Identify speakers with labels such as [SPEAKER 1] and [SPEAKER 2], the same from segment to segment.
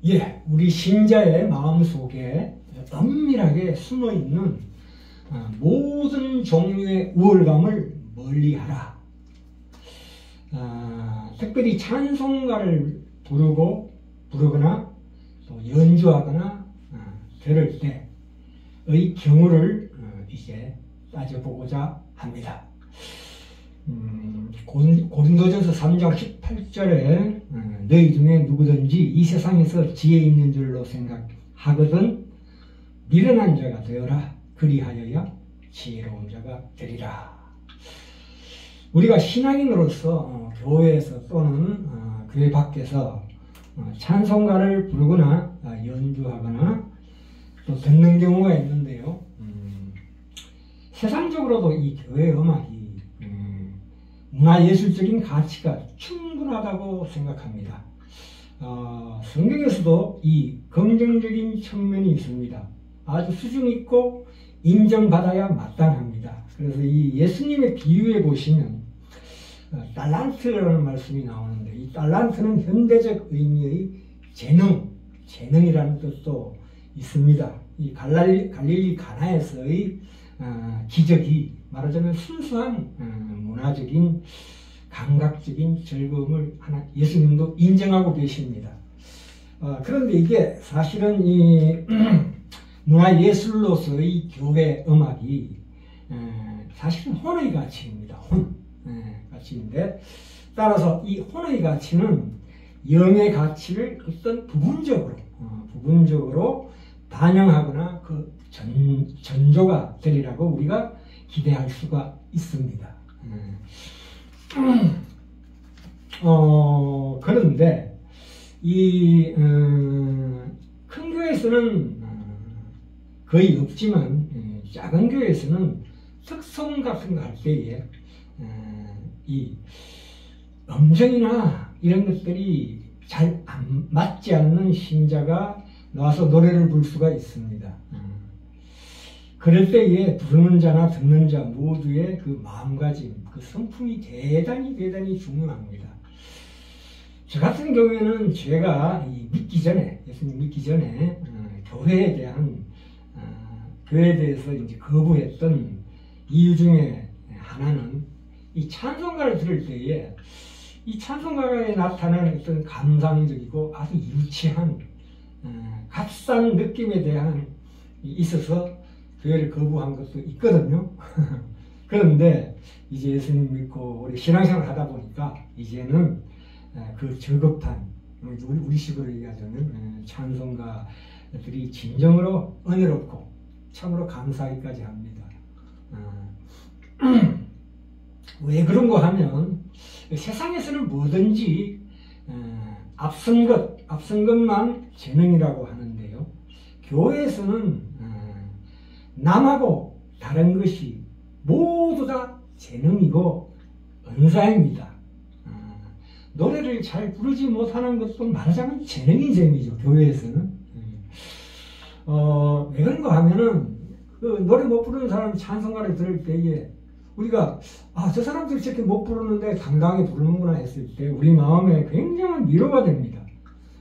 [SPEAKER 1] 예, 우리 신자의 마음속에 은밀하게 숨어있는 모든 종류의 우월감을 멀리하라. 특별히 찬송가를 부르거나 또 연주하거나 들을 때의 경우를 이제 따져보고자 합니다. 고린도전서 3장 18절에 너희 중에 누구든지 이 세상에서 지혜 있는 줄로 생각하거든 미련한 자가 되어라. 그리하여야 지혜로운 자가 되리라. 우리가 신앙인으로서 교회에서 또는 교회 밖에서 찬송가를 부르거나 연주하거나 또 듣는 경우가 있는데요. 세상적으로도 이 교회 음악이 문화예술적인 가치가 충분하다고 생각합니다. 성경에서도 이 긍정적인 측면이 있습니다. 아주 수준 있고 인정받아야 마땅합니다. 그래서 이 예수님의 비유에 보시면 달란트라는 말씀이 나오는데 이 달란트는 현대적 의미의 재능이라는 뜻도 있습니다. 이 갈릴리 가나에서의 기적이 말하자면 순수한 문화적인 감각적인 즐거움을 예수님도 인정하고 계십니다. 그런데 이게 사실은 이 문화예술로서의 교회 음악이 사실은 혼의 가치입니다. 가치인데 따라서 이 혼의 가치는 영의 가치를 어떤 부분적으로 반영하거나 그 전조가 되리라고 우리가 기대할 수가 있습니다. 그런데 이 큰 교회에서는 거의 없지만 작은 교회에서는 특송 같은 거 할 때에 이 음정이나 이런 것들이 잘 안 맞지 않는 신자가 나와서 노래를 부를 수가 있습니다. 그럴 때에 부르는 자나 듣는 자 모두의 그 마음가짐, 그 성품이 대단히 중요합니다. 저 같은 경우에는 제가 예수님 믿기 전에 교회에 대해서 이제 거부했던 이유 중에 하나는 이 찬송가를 들을 때에 이 찬송가에 나타나는 어떤 감상적이고 아주 유치한 값싼 느낌에 대한 있어서 교회를 거부한 것도 있거든요. 그런데 이제 예수님 믿고 우리 신앙생활을 하다 보니까 이제는 그 저급한 우리식으로 얘기하자면 찬송가들이 진정으로 은혜롭고 참으로 감사하기까지 합니다. 왜 그런가 하면 세상에서는 뭐든지 앞선 것만 재능이라고 하는데요. 교회에서는 남하고 다른 것이 모두 다 재능이고 은사입니다. 노래를 잘 부르지 못하는 것도 말하자면 재능인 셈이죠. 교회에서는. 왜 그런가 하면은 그 노래 못 부르는 사람 찬송가를 들을 때에 우리가 저 사람들 저렇게 못 부르는데 당당하게 부르는구나 했을 때 우리 마음에 굉장한 위로가 됩니다.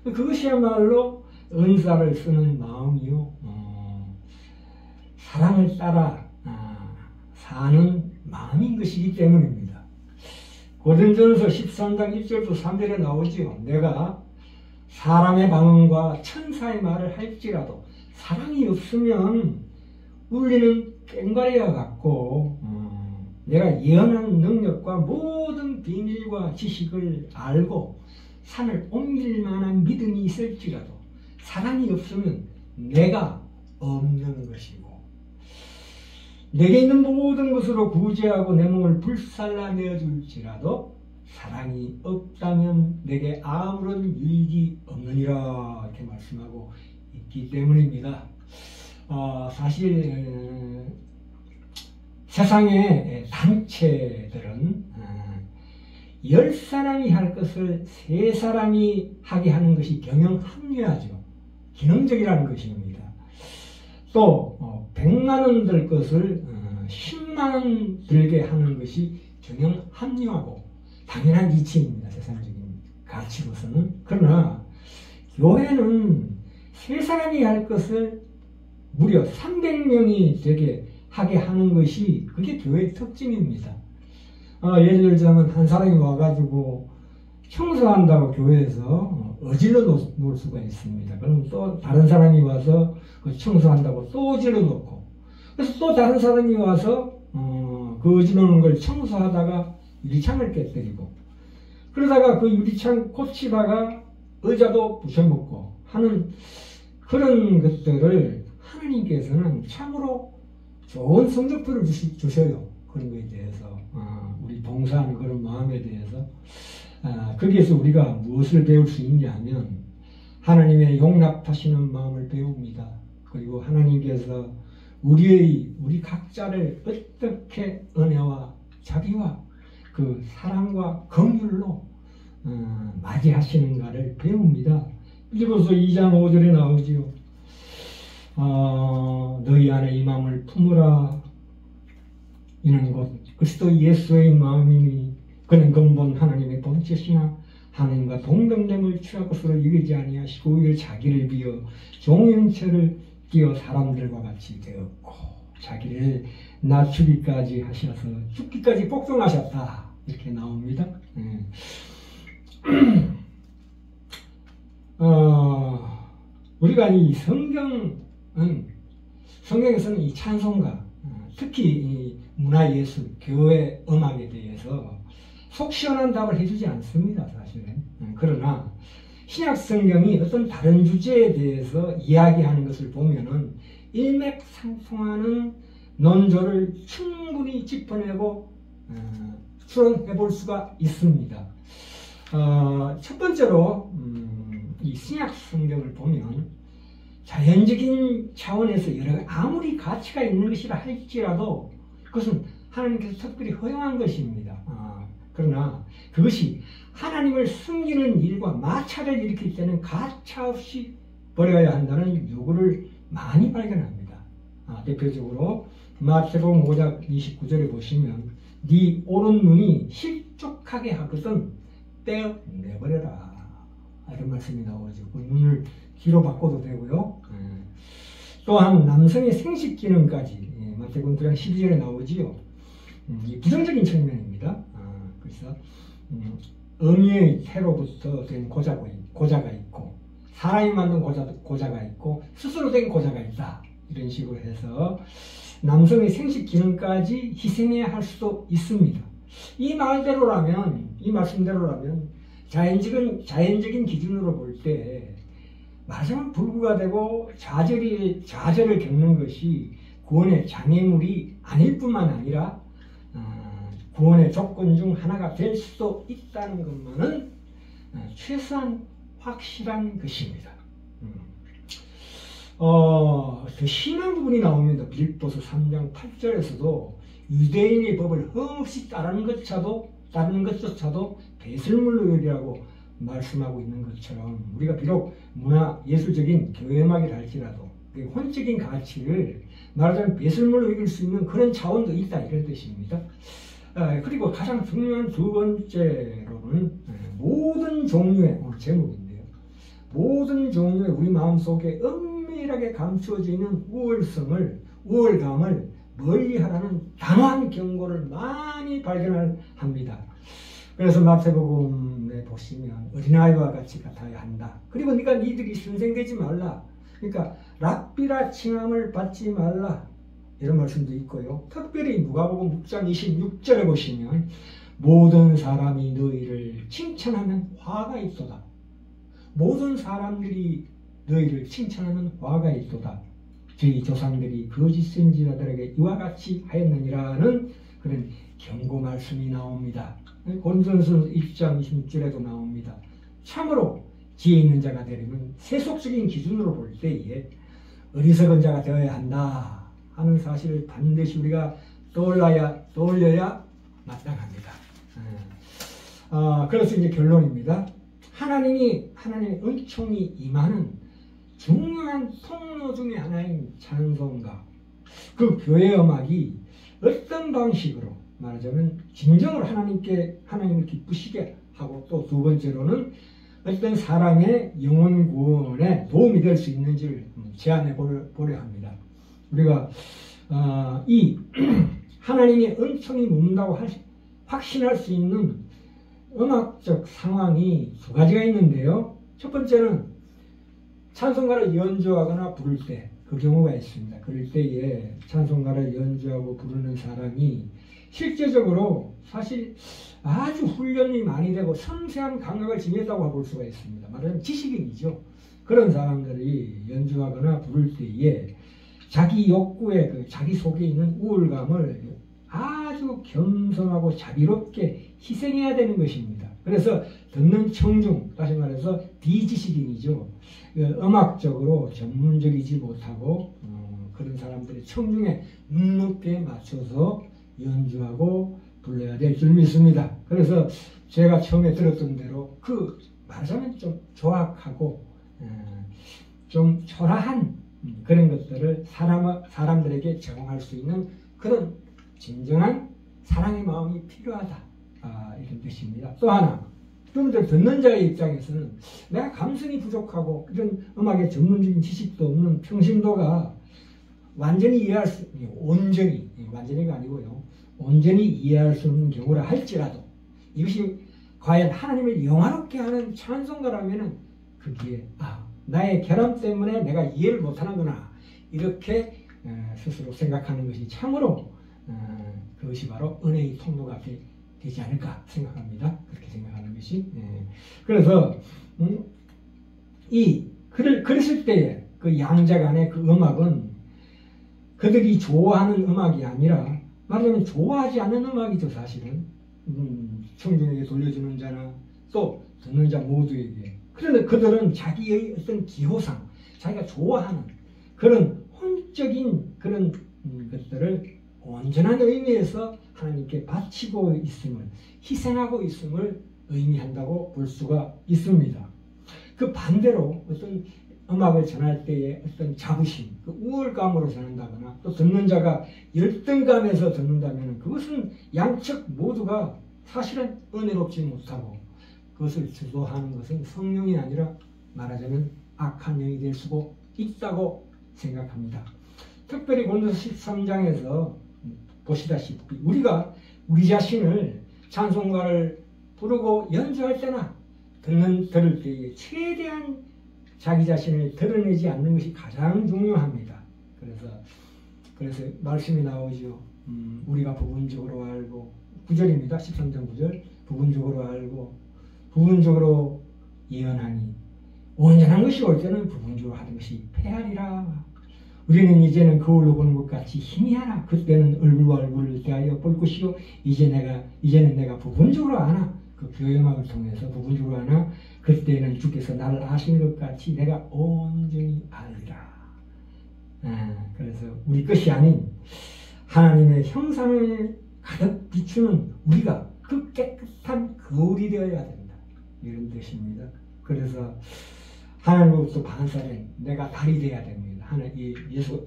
[SPEAKER 1] 그것이야말로 은사를 쓰는 마음이요. 사랑을 따라 사는 마음인 것이기 때문입니다. 고린도전서 13장 1절부터 3절에 나오지요. 내가 사람의 방언과 천사의 말을 할지라도 사랑이 없으면 울리는 꽹과리와 같고 내가 예언하는 능력과 모든 비밀과 지식을 알고 산을 옮길 만한 믿음이 있을지라도 사랑이 없으면 내가 없는 것이고 내게 있는 모든 것으로 구제하고 내 몸을 불살라내어 줄지라도 사랑이 없다면 내게 아무런 유익이 없느니라 이렇게 말씀하고 있기 때문입니다. 사실 세상의 단체들은 10사람이 할 것을 3사람이 하게 하는 것이 경영합리화죠. 기능적이라는 것입니다. 또 100만원 들 것을 10만원 들게 하는 것이 경영합리화고 당연한 이치입니다. 세상적인 가치로서는. 그러나 교회는 세 사람이 할 것을 무려 300명이 되게 하게 하는 것이 그게 교회의 특징입니다. 예를 들자면 한 사람이 와가지고 청소한다고 교회에서 어질러 놓을 수가 있습니다. 그럼 또 다른 사람이 와서 청소한다고 또 어질러 놓고, 그래서 또 다른 사람이 와서 그 어질러 놓은 걸 청소하다가 유리창을 깨뜨리고, 그러다가 그 유리창 고치다가 의자도 부셔먹고 하는 그런 것들을 하나님께서는 참으로 좋은 성적표를 주셔요. 그런 거에 대해서, 우리 봉사하는 그런 마음에 대해서. 거기에서 우리가 무엇을 배울 수 있냐 하면 하나님의 용납하시는 마음을 배웁니다. 그리고 하나님께서 우리 각자를 어떻게 은혜와 자비와 그 사랑과 긍휼로 맞이하시는가를 배웁니다. 빌립보서 2장 5절에 나오지요. 너희 안에 이 마음을 품으라. 이는 곧 그리스도 예수의 마음이니 그는 근본 하나님의 본체시나 하나님과 동등됨을 취할 것으로 여기지 아니하시고 오히려 자기를 비어 종의 형체를 띄어 사람들과 같이 되었고 자기를 낮추기까지 하셔서 죽기까지 복종하셨다. 이렇게 나옵니다. 우리가 이 성경에서는 이 찬송가, 특히 이 문화예술, 교회 음악에 대해서 속 시원한 답을 해주지 않습니다, 사실은. 그러나 신약 성경이 어떤 다른 주제에 대해서 이야기하는 것을 보면은 일맥상통하는 논조를 충분히 짚어내고 추론해 볼 수가 있습니다. 첫 번째로 이 신약 성경을 보면 자연적인 차원에서 아무리 가치가 있는 것이라 할지라도 그것은 하나님께서 특별히 허용한 것입니다. 그러나 그것이 하나님을 숨기는 일과 마찰을 일으킬 때는 가차없이 버려야 한다는 요구를 많이 발견합니다. 대표적으로 마태복음 5장 29절에 보시면 네 오른 눈이 실족하게 하거든 떼어내버려라. 이런 말씀이 나오죠. 그 눈을 뒤로 바꿔도 되고요. 또한 남성의 생식 기능까지 마태복음 9장 12절에 나오지요. 이 부정적인 측면입니다. 그래서 어미의 태로부터 된 고자가 있고 사람이 만든 고자가 있고 스스로 된 고자가 있다. 이런 식으로 해서 남성의 생식 기능까지 희생해야 할 수도 있습니다. 이 말씀대로라면 자연적인 기준으로 볼 때 말하자면 불구가 되고 좌절을 겪는 것이 구원의 장애물이 아닐 뿐만 아니라 구원의 조건 중 하나가 될 수도 있다는 것만은 최소한 확실한 것입니다. 더 심한 부분이 나옵니다. 빌립보서 3장 8절에서도 유대인의 법을 흠없이 따르는 것조차도 배설물로 여기라고 말씀하고 있는 것처럼 우리가 비록 문화 예술적인 교회음악이라 할지라도 혼적인 가치를 말하자면 배설물로 여길 수 있는 그런 차원도 있다 이런 뜻입니다. 그리고 가장 중요한 두 번째로는 모든 종류의 오늘 제목인데요. 모든 종류의 우리 마음속에 은밀하게 감추어져 있는 우월감을 멀리하라는 단호한 경고를 많이 발견합니다. 그래서 마태복음에 보시면 어린아이와 같이 같아야 한다. 그리고 니들이 선생되지 말라. 그러니까 랍비라 칭함을 받지 말라. 이런 말씀도 있고요. 특별히 누가복음 6장 26절에 보시면 모든 사람이 너희를 칭찬하면 화가 있도다. 모든 사람들이 너희를 칭찬하면 화가 있도다. 저희 조상들이 거짓 선지자들에게 이와 같이 하였느니라는 그런 경고 말씀이 나옵니다. 고린도전서 1장 26절에도 나옵니다. 참으로 지혜 있는 자가 되려면 세속적인 기준으로 볼 때에 어리석은 자가 되어야 한다 하는 사실을 반드시 우리가 떠올려야 마땅합니다. 그래서 이제 결론입니다. 하나님의 은총이 임하는 중요한 통로 중에 하나인 찬송가, 그 교회 음악이 어떤 방식으로 말하자면 진정으로 하나님을 기쁘시게 하고 또 두 번째로는 어떤 사람의 영혼 구원에 도움이 될 수 있는지를 제안해 보려 합니다. 우리가 이 하나님의 은총이 묻는다고 확신할 수 있는 음악적 상황이 두 가지가 있는데요. 첫 번째는 찬송가를 연주하거나 부를 때 그 경우가 있습니다. 그럴 때에 찬송가를 연주하고 부르는 사람이 실제적으로 사실 아주 훈련이 많이 되고 섬세한 감각을 지녔다고 볼 수가 있습니다. 말하자면 지식인이죠. 그런 사람들이 연주하거나 부를 때에 자기 욕구에 자기 속에 있는 우울감을 아주 겸손하고 자비롭게 희생해야 되는 것입니다. 그래서 듣는 청중, 다시 말해서 비지식인이죠. 음악적으로 전문적이지 못하고 그런 사람들의 청중의 눈높이에 맞춰서 연주하고 불러야 될 줄 믿습니다. 그래서 제가 처음에 들었던 대로 말하자면 좀 조악하고 좀 초라한 그런 것들을 사람들에게 제공할 수 있는 그런 진정한 사랑의 마음이 필요하다. 이런 뜻입니다. 또 하나, 좀 더 듣는 자의 입장에서는 내가 감성이 부족하고 이런 음악의 전문적인 지식도 없는 평신도가 완전히가 아니고요. 온전히 이해할 수 없는 경우라 할지라도 이것이 과연 하나님을 영화롭게 하는 찬송가라면은 그게 나의 결함 때문에 내가 이해를 못하는구나 이렇게 스스로 생각하는 것이 참으로 그것이 바로 은혜의 통로가 되지 않을까 생각합니다. 그렇게 생각하는 것이. 그래서 그랬을 때에 그 양자 간의 그 음악은 그들이 좋아하는 음악이 아니라 말하자면 좋아하지 않는 음악이죠. 사실은 청중에게 돌려주는 자나 또 듣는 자 모두에게. 그런데 그들은 자기의 어떤 기호상 자기가 좋아하는 그런 혼적인 그런 것들을 온전한 의미에서 하나님께 바치고 있음을, 희생하고 있음을 의미한다고 볼 수가 있습니다. 그 반대로 어떤 음악을 전할 때의 어떤 자부심, 그 우울감으로 전한다거나 또 듣는 자가 열등감에서 듣는다면 그것은 양측 모두가 사실은 은혜롭지 못하고 그것을 주도하는 것은 성령이 아니라 말하자면 악한 영이 될 수도 있다고 생각합니다. 특별히 고린도서 13장에서 보시다시피 우리가 우리 자신을 찬송가를 부르고 연주할 때나 들을 때에 최대한 자기 자신을 드러내지 않는 것이 가장 중요합니다. 그래서 말씀이 나오죠. 우리가 부분적으로 알고 9절입니다. 13장 9절 부분적으로 알고 부분적으로 예언하니 온전한 것이 올 때는 부분적으로 하는 것이 패하리라. 우리는 이제는 거울로 보는 것 같이 희미하나 그때는 얼굴과 얼굴을 대하여 볼 것이요 이제는 내가 부분적으로 아나 그 교회음악을 통해서 부분적으로 아나 그때는 주께서 나를 아시는 것 같이 내가 온전히 알리라. 그래서 우리 것이 아닌 하나님의 형상을 가득 비추는 우리가 그 깨끗한 거울이 되어야 된다. 이런 뜻입니다. 그래서 하나님으로부터 반사된 내가 달이 되어야 됩니다.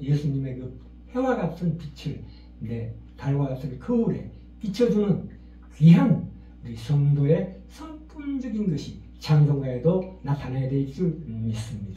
[SPEAKER 1] 예수님의 그 해와 같은 빛을 달과 같은 거울에 비춰주는 귀한 우리 성도의 성품적인 것이 찬송가에도 나타나야 될 줄 믿습니다.